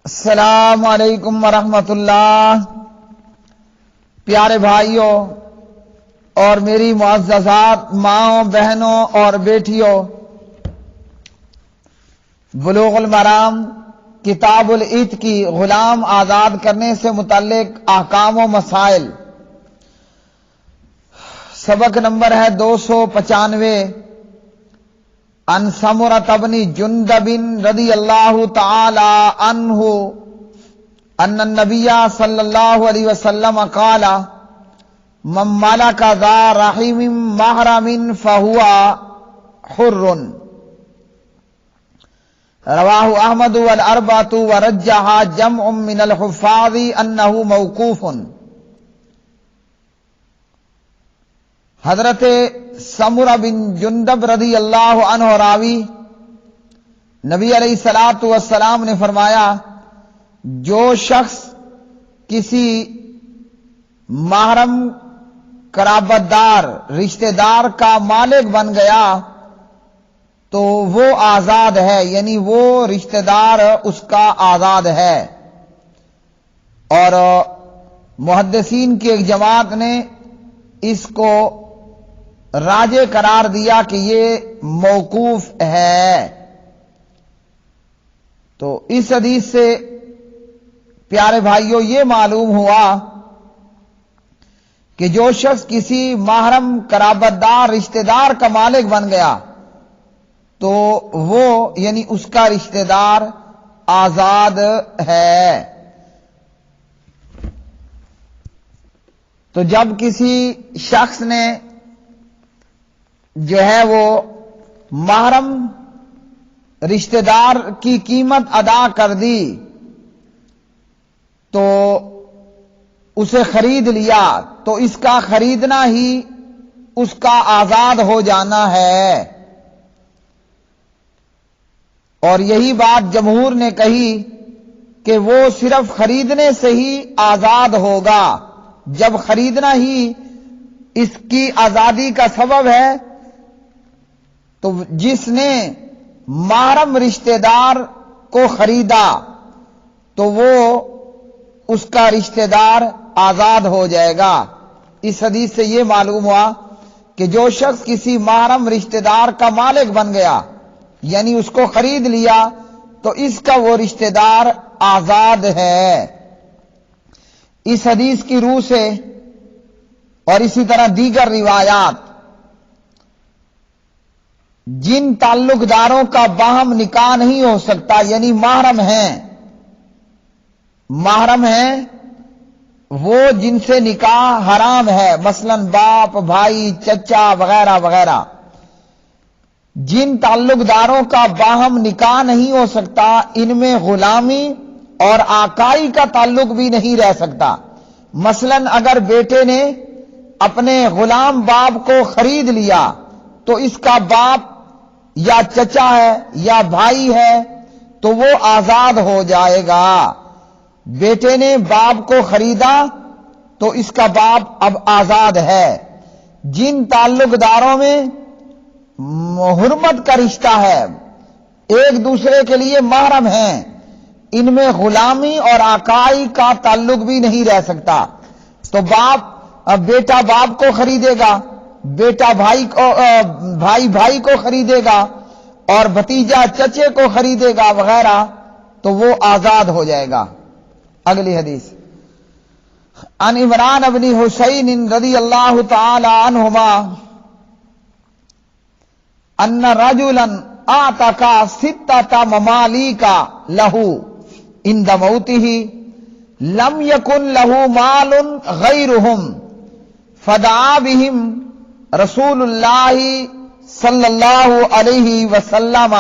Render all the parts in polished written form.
السلام علیکم ورحمۃ اللہ۔ پیارے بھائیوں اور میری معززات ماؤں بہنوں اور بیٹیوں، بلوغ المرام کتاب العتق کی غلام آزاد کرنے سے متعلق احکام و مسائل، سبق نمبر ہے 295۔ ان سمرۃ بن جندب رضی اللہ تعالی عنہ ان النبی صلی اللہ علیہ وسلم قال من ملک ذا رحم محرم فہو حر، رواہ احمد والاربعۃ ورجح جمع من الحفاظ انہ موقوف۔ حضرت سمرہ بن جندب رضی اللہ عنہ راوی نبی علیہ الصلوۃ والسلام نے فرمایا، جو شخص کسی محرم قرابت دار رشتہ دار کا مالک بن گیا تو وہ آزاد ہے، یعنی وہ رشتہ دار اس کا آزاد ہے۔ اور محدثین کی ایک جماعت نے اس کو راجح قرار دیا کہ یہ موقوف ہے۔ تو اس حدیث سے پیارے بھائیوں یہ معلوم ہوا کہ جو شخص کسی محرم قرابت دار رشتہ دار کا مالک بن گیا تو وہ یعنی اس کا رشتہ دار آزاد ہے۔ تو جب کسی شخص نے جو ہے وہ محرم رشتہ دار کی قیمت ادا کر دی تو اسے خرید لیا تو اس کا خریدنا ہی اس کا آزاد ہو جانا ہے۔ اور یہی بات جمہور نے کہی کہ وہ صرف خریدنے سے ہی آزاد ہوگا، جب خریدنا ہی اس کی آزادی کا سبب ہے تو جس نے محرم رشتہ دار کو خریدا تو وہ اس کا رشتہ دار آزاد ہو جائے گا۔ اس حدیث سے یہ معلوم ہوا کہ جو شخص کسی محرم رشتہ دار کا مالک بن گیا یعنی اس کو خرید لیا تو اس کا وہ رشتہ دار آزاد ہے۔ اس حدیث کی روح سے اور اسی طرح دیگر روایات جن تعلق داروں کا باہم نکاح نہیں ہو سکتا یعنی محرم ہیں وہ جن سے نکاح حرام ہے، مثلا باپ، بھائی، چچا وغیرہ وغیرہ، جن تعلق داروں کا باہم نکاح نہیں ہو سکتا ان میں غلامی اور آقائی کا تعلق بھی نہیں رہ سکتا۔ مثلا اگر بیٹے نے اپنے غلام باپ کو خرید لیا تو اس کا باپ یا چچا ہے یا بھائی ہے تو وہ آزاد ہو جائے گا۔ بیٹے نے باپ کو خریدا تو اس کا باپ اب آزاد ہے۔ جن تعلق داروں میں حرمت کا رشتہ ہے، ایک دوسرے کے لیے محرم ہیں، ان میں غلامی اور آقائی کا تعلق بھی نہیں رہ سکتا۔ تو بیٹا باپ کو خریدے گا، بیٹا بھائی کو خریدے گا اور بھتیجا چچے کو خریدے گا وغیرہ تو وہ آزاد ہو جائے گا۔ اگلی حدیث ان عمران بن حسین رضی اللہ تعالی عنہما ان رجلا اعتق 6 مماليك له عند موته لم يكن له مال غيرهم فدعا بهم رسول اللہ صلی اللہ علیہ وسلم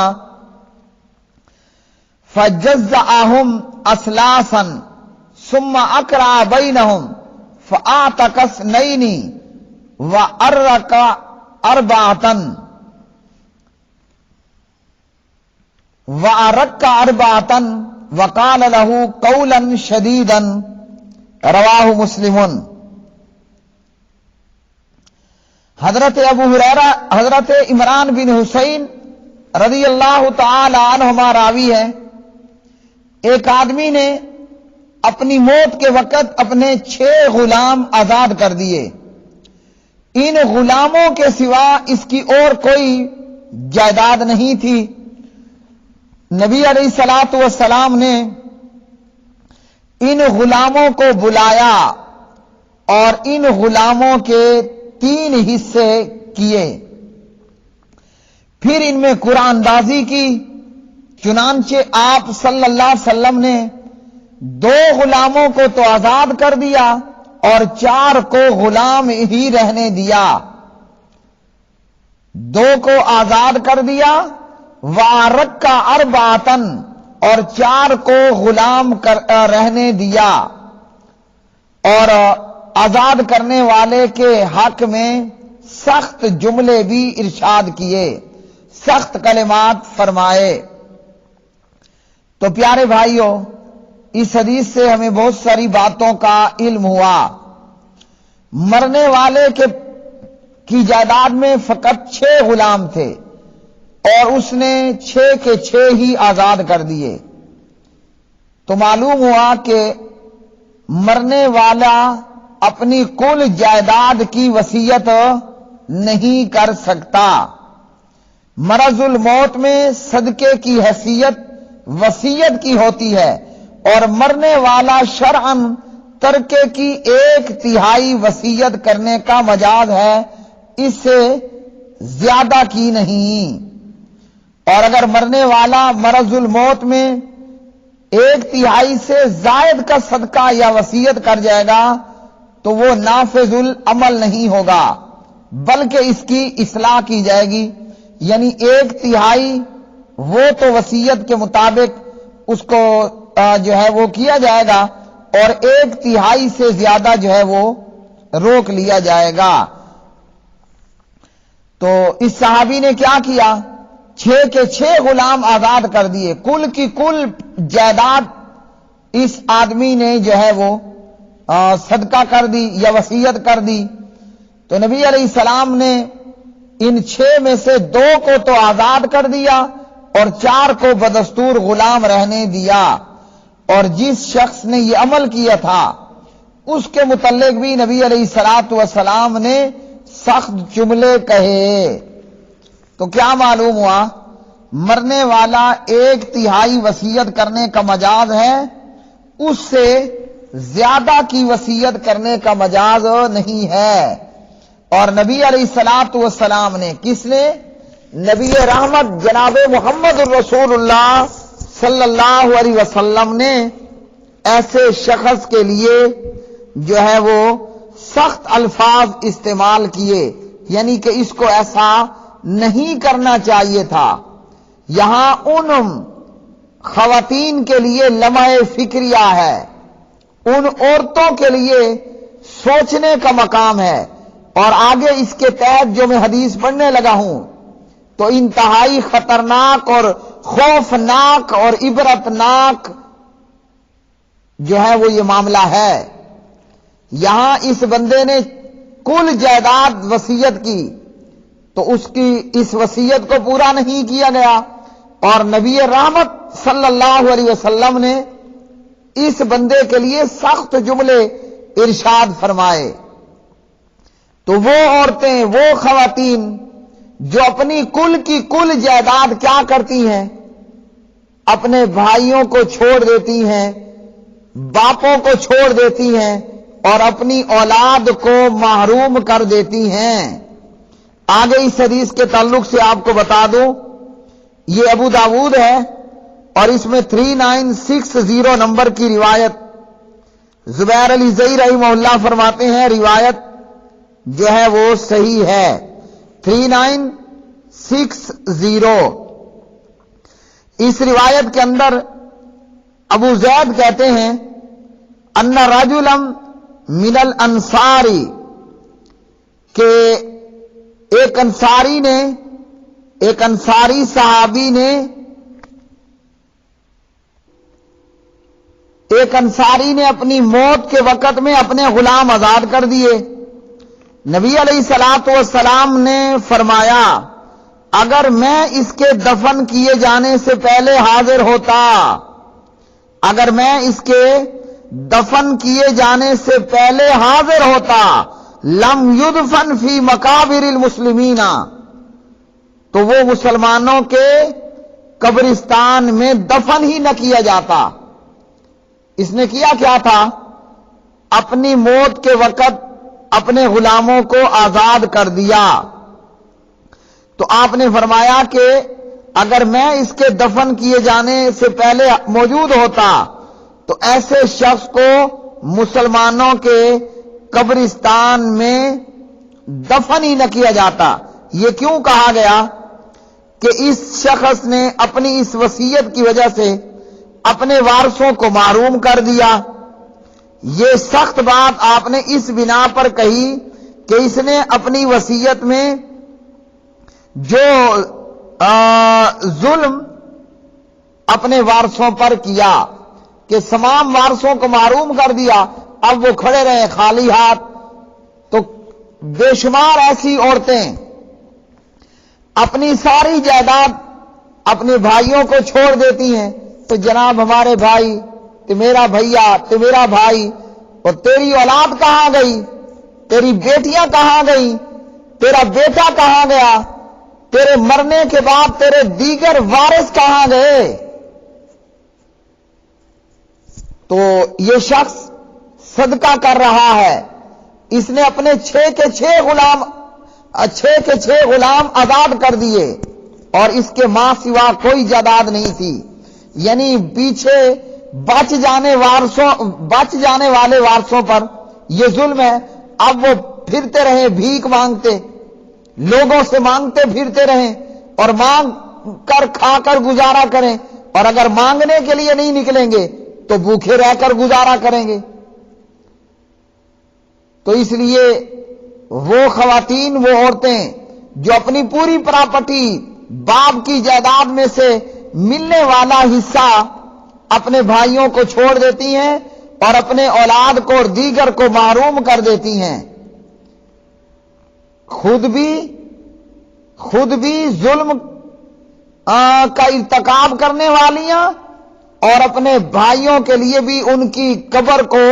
فجزأهم اسلاسا ثم اقرع بینہم فاعتق 2 وارق 4 وقال له قولا شدیدا، رواہ مسلم۔ حضرت ابو ہریرہ حضرت عمران بن حسین رضی اللہ تعالی عنہما راوی ہے، ایک آدمی نے اپنی موت کے وقت اپنے 6 غلام آزاد کر دیے. ان غلاموں کے سوا اس کی اور کوئی جائیداد نہیں تھی. نبی علیہ الصلوۃ والسلام نے ان غلاموں کو بلایا اور ان غلاموں کے 3 حصے کیے. پھر ان میں قرآن اندازی کی. چنانچہ آپ صلی اللہ علیہ وسلم نے 2 غلاموں کو تو آزاد کر دیا اور 4 کو غلام ہی رہنے دیا. 2 کو آزاد کر دیا وَارَكَّ أَرْبَعَةً اور 4 کو غلام رہنے دیا. اور آزاد کرنے والے کے حق میں سخت جملے بھی ارشاد کیے، سخت کلمات فرمائے. تو پیارے بھائیوں، اس حدیث سے ہمیں بہت ساری باتوں کا علم ہوا. مرنے والے کی جائیداد میں فقط 6 غلام تھے اور اس نے 6 کے 6 ہی آزاد کر دیے. تو معلوم ہوا کہ مرنے والا اپنی کل جائیداد کی وصیت نہیں کر سکتا. مرض الموت میں صدقے کی حیثیت وصیت کی ہوتی ہے اور مرنے والا شرعاً ترکے کی 1/3 وصیت کرنے کا مجاز ہے، اس سے زیادہ کی نہیں. اور اگر مرنے والا مرض الموت میں 1/3 سے زائد کا صدقہ یا وصیت کر جائے گا تو وہ نافذ العمل نہیں ہوگا، بلکہ اس کی اصلاح کی جائے گی. یعنی 1/3 وہ تو وصیت کے مطابق اس کو جو ہے وہ کیا جائے گا اور 1/3 سے زیادہ جو ہے وہ روک لیا جائے گا. تو اس صحابی نے کیا کیا؟ 6 کے 6 غلام آزاد کر دیے. کل کی کل جائیداد اس آدمی نے جو ہے وہ صدقہ کر دی یا وصیت کر دی. تو نبی علیہ السلام نے ان 6 میں سے 2 کو تو آزاد کر دیا اور 4 کو بدستور غلام رہنے دیا. اور جس شخص نے یہ عمل کیا تھا اس کے متعلق بھی نبی علیہ الصلوۃ والسلام نے سخت جملے کہے. تو کیا معلوم ہوا؟ مرنے والا 1/3 وصیت کرنے کا مجاز ہے، اس سے زیادہ کی وصیت کرنے کا مجاز نہیں ہے. اور نبی علیہ الصلوۃ والسلام نے، کس نے؟ نبی رحمت جناب محمد الرسول اللہ صلی اللہ علیہ وسلم نے ایسے شخص کے لیے جو ہے وہ سخت الفاظ استعمال کیے، یعنی کہ اس کو ایسا نہیں کرنا چاہیے تھا. یہاں ان خواتین کے لیے لمحہ فکریہ ہے، ان عورتوں کے لیے سوچنے کا مقام ہے. اور آگے اس کے تحت جو میں حدیث پڑھنے لگا ہوں تو انتہائی خطرناک اور خوفناک اور عبرتناک جو ہے وہ یہ معاملہ ہے. یہاں اس بندے نے کل جائیداد وصیت کی تو اس کی اس وصیت کو پورا نہیں کیا گیا اور نبی رحمت صلی اللہ علیہ وسلم نے اس بندے کے لیے سخت جملے ارشاد فرمائے. تو وہ عورتیں، وہ خواتین جو اپنی کل کی کل جائیداد کیا کرتی ہیں؟ اپنے بھائیوں کو چھوڑ دیتی ہیں، باپوں کو چھوڑ دیتی ہیں اور اپنی اولاد کو محروم کر دیتی ہیں. آگے اس حدیث کے تعلق سے آپ کو بتا دوں، یہ ابو داؤد ہے اور اس میں 3960 نمبر کی روایت. زبیر علی زئی رحمہ اللہ فرماتے ہیں روایت جو ہے وہ صحیح ہے. 3960. اس روایت کے اندر ابو زید کہتے ہیں ان رجلا من الانصاری، کہ ایک انصاری صحابی نے اپنی موت کے وقت میں اپنے غلام آزاد کر دیے. نبی علیہ الصلوۃ والسلام نے فرمایا اگر میں اس کے دفن کیے جانے سے پہلے حاضر ہوتا، اگر میں اس کے دفن کیے جانے سے پہلے حاضر ہوتا لم یدفن فی مقابر المسلمین، تو وہ مسلمانوں کے قبرستان میں دفن ہی نہ کیا جاتا۔ اس نے کیا کیا تھا؟ اپنی موت کے وقت اپنے غلاموں کو آزاد کر دیا۔ تو آپ نے فرمایا کہ اگر میں اس کے دفن کیے جانے سے پہلے موجود ہوتا تو ایسے شخص کو مسلمانوں کے قبرستان میں دفن ہی نہ کیا جاتا۔ یہ کیوں کہا گیا؟ کہ اس شخص نے اپنی اس وصیت کی وجہ سے اپنے وارثوں کو محروم کر دیا۔ یہ سخت بات آپ نے اس بنا پر کہی کہ اس نے اپنی وصیت میں جو ظلم اپنے وارثوں پر کیا کہ تمام وارثوں کو محروم کر دیا، اب وہ کھڑے رہے خالی ہاتھ۔ تو بے شمار ایسی عورتیں اپنی ساری جائیداد اپنے بھائیوں کو چھوڑ دیتی ہیں، تو جناب ہمارے بھائی، تو میرا بھیا، تو میرا بھائی، اور تیری اولاد کہاں گئی؟ تیری بیٹیاں کہاں گئی؟ تیرا بیٹا کہاں گیا؟ تیرے مرنے کے بعد تیرے دیگر وارث کہاں گئے؟ تو یہ شخص صدقہ کر رہا ہے، اس نے اپنے 6 کے 6 غلام آزاد کر دیے، اور اس کے ماں سوا کوئی جائیداد نہیں تھی۔ یعنی پیچھے بچ جانے والے وارثوں پر یہ ظلم ہے۔ اب وہ پھرتے رہے بھیک مانگتے، لوگوں سے مانگتے پھرتے رہیں، اور مانگ کر کھا کر گزارا کریں، اور اگر مانگنے کے لیے نہیں نکلیں گے تو بھوکے رہ کر گزارا کریں گے۔ تو اس لیے وہ خواتین، وہ عورتیں جو اپنی پوری پراپرٹی باپ کی جائیداد میں سے ملنے والا حصہ اپنے بھائیوں کو چھوڑ دیتی ہیں اور اپنے اولاد کو اور دیگر کو محروم کر دیتی ہیں، خود بھی ظلم کا ارتکاب کرنے والیاں، اور اپنے بھائیوں کے لیے بھی ان کی قبر کو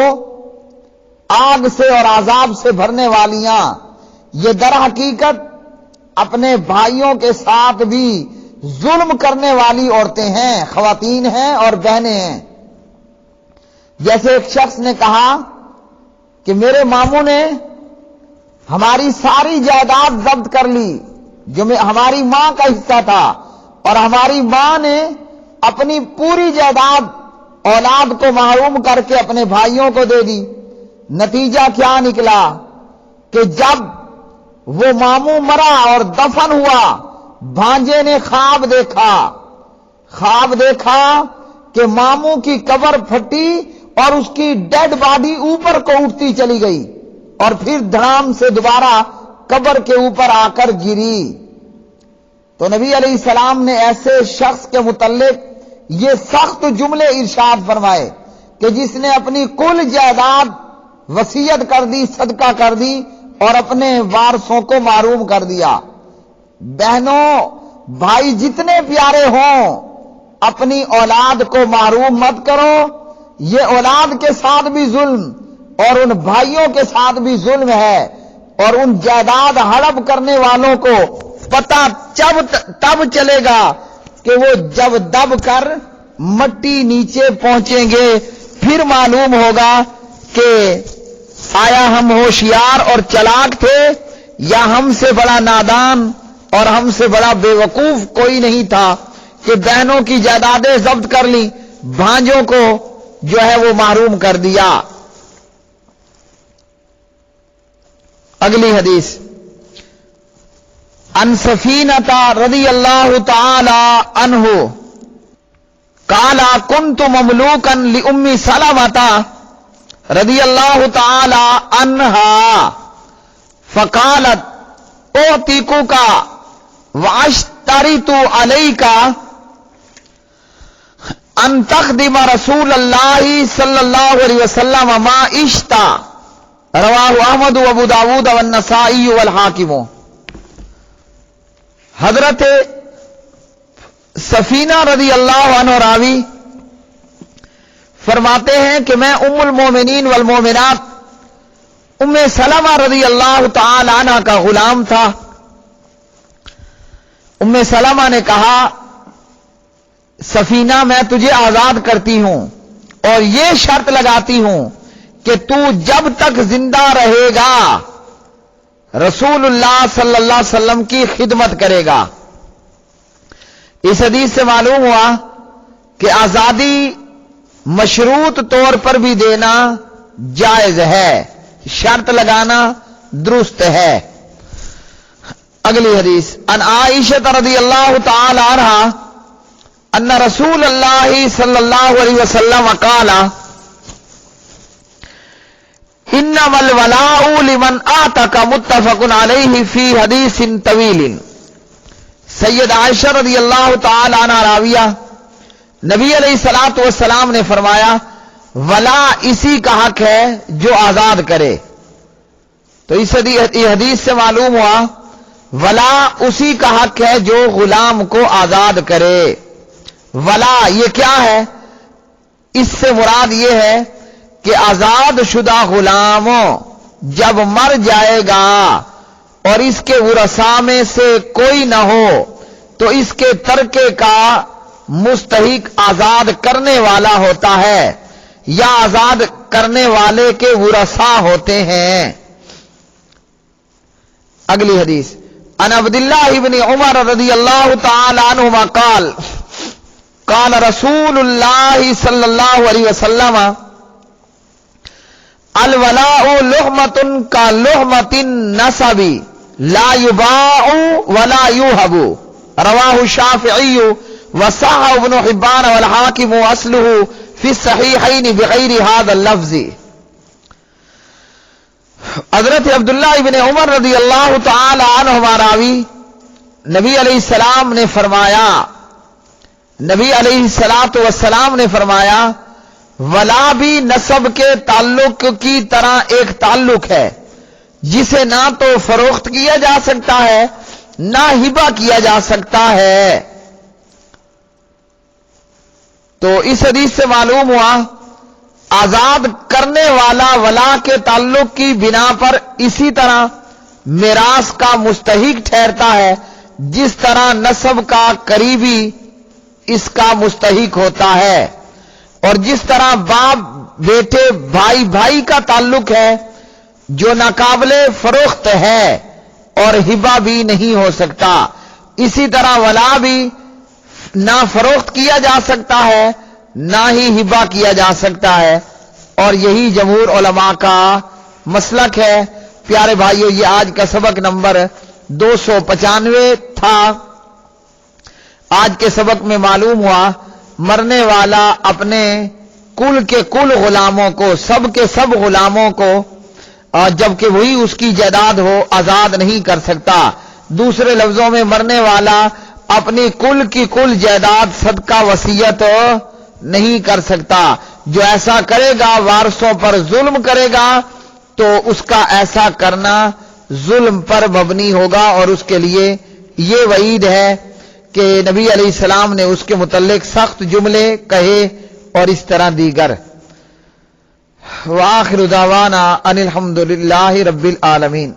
آگ سے اور عذاب سے بھرنے والیاں، یہ در حقیقت اپنے بھائیوں کے ساتھ بھی ظلم کرنے والی عورتیں ہیں، خواتین ہیں اور بہنیں ہیں۔ جیسے ایک شخص نے کہا کہ میرے ماموں نے ہماری ساری جائیداد ضبط کر لی جو ہماری ماں کا حصہ تھا، اور ہماری ماں نے اپنی پوری جائیداد اولاد کو محروم کر کے اپنے بھائیوں کو دے دی۔ نتیجہ کیا نکلا کہ جب وہ ماموں مرا اور دفن ہوا، بھانجے نے خواب دیکھا کہ ماموں کی قبر پھٹی اور اس کی ڈیڈ باڈی اوپر کو اٹھتی چلی گئی، اور پھر دھڑام سے دوبارہ قبر کے اوپر آ کر گری۔ تو نبی علیہ السلام نے ایسے شخص کے متعلق یہ سخت جملے ارشاد فرمائے کہ جس نے اپنی کل جائیداد وصیت کر دی، صدقہ کر دی، اور اپنے وارثوں کو محروم کر دیا۔ بہنوں، بھائی جتنے پیارے ہوں، اپنی اولاد کو محروم مت کرو۔ یہ اولاد کے ساتھ بھی ظلم اور ان بھائیوں کے ساتھ بھی ظلم ہے، اور ان جائیداد ہڑپ کرنے والوں کو پتہ تب چلے گا کہ وہ جب دب کر مٹی نیچے پہنچیں گے، پھر معلوم ہوگا کہ آیا ہم ہوشیار اور چلاک تھے یا ہم سے بڑا نادان اور ہم سے بڑا بے وقوف کوئی نہیں تھا کہ بہنوں کی جائیدادیں ضبط کر لی، بھانجوں کو جو ہے وہ محروم کر دیا۔ اگلی حدیث، ان سفینہ رضی اللہ تعالی عنہ قال كنت مملوكا لأم سلمة رضی اللہ تعالی عنہا فقالت اعتقك واشترط عليك ان تخدم رسول اللہ صلی اللہ علیہ وسلم ما عشت، رواہ احمد و ابو داود والنسائی والحاکم۔ حضرت سفینہ رضی اللہ عنہ راوی فرماتے ہیں کہ میں ام المومنین والمومنات ام سلمہ رضی اللہ تعالی عنہ کا غلام تھا۔ ام سلمہ نے کہا سفینہ میں تجھے آزاد کرتی ہوں اور یہ شرط لگاتی ہوں کہ تو جب تک زندہ رہے گا رسول اللہ صلی اللہ علیہ وسلم کی خدمت کرے گا۔ اس حدیث سے معلوم ہوا کہ آزادی مشروط طور پر بھی دینا جائز ہے، شرط لگانا درست ہے۔ اگلی حدیث ان عائشہ رضی اللہ تعالی عنہا ان رسول اللہ صلی اللہ علیہ وسلم قال انما الولاء لمن اعتق متفق علیہ فی حدیث طویل۔ سید عائشہ رضی اللہ تعالی عنہ راویہ نبی علیہ الصلوۃ والسلام نے فرمایا ولا اسی کا حق ہے جو آزاد کرے۔ تو اس حدیث سے معلوم ہوا ولا اسی کا حق ہے جو غلام کو آزاد کرے۔ ولا یہ کیا ہے؟ اس سے مراد یہ ہے کہ آزاد شدہ غلام جب مر جائے گا اور اس کے ورثاء میں سے کوئی نہ ہو تو اس کے ترکے کا مستحق آزاد کرنے والا ہوتا ہے یا آزاد کرنے والے کے ورثاء ہوتے ہیں۔ اگلی حدیث ان عبداللہ ابن عمر رضی اللہ تعالی عنہما قال قال رسول اللہ صلی اللہ علیہ وسلم الولاء لحمۃ کا لحمۃ النسب لا یباع ولا یوہب رواہ الشافعی وصححہ ابن حبان والحاکم اصلہ فی الصحیحین بغیر ھذا اللفظ۔ حضرت عبداللہ ابن عمر رضی اللہ تعالی عنہما راوی نبی علیہ السلام نے فرمایا نبی علیہ الصلوۃ والسلام نے فرمایا ولا بھی نسب کے تعلق کی طرح ایک تعلق ہے جسے نہ تو فروخت کیا جا سکتا ہے نہ ہبہ کیا جا سکتا ہے۔ تو اس حدیث سے معلوم ہوا آزاد کرنے والا ولا کے تعلق کی بنا پر اسی طرح میراث کا مستحق ٹھہرتا ہے جس طرح نسب کا قریبی اس کا مستحق ہوتا ہے، اور جس طرح باپ بیٹے بھائی بھائی کا تعلق ہے جو ناقابل فروخت ہے اور ہبہ بھی نہیں ہو سکتا، اسی طرح ولا بھی نہ فروخت کیا جا سکتا ہے نہ ہی ہبہ کیا جا سکتا ہے، اور یہی جمہور علماء کا مسلک ہے۔ پیارے بھائیو، یہ آج کا سبق نمبر 295 تھا۔ آج کے سبق میں معلوم ہوا مرنے والا اپنے کل کے کل غلاموں کو، سب کے سب غلاموں کو، جبکہ وہی اس کی جائیداد ہو، آزاد نہیں کر سکتا۔ دوسرے لفظوں میں مرنے والا اپنی کل کی کل جائیداد صدقہ وصیت نہیں کر سکتا۔ جو ایسا کرے گا وارثوں پر ظلم کرے گا تو اس کا ایسا کرنا ظلم پر مبنی ہوگا، اور اس کے لیے یہ وعید ہے کہ نبی علیہ السلام نے اس کے متعلق سخت جملے کہے اور اس طرح دیگر۔ وآخر دعوانا ان الحمد للہ رب العالمین۔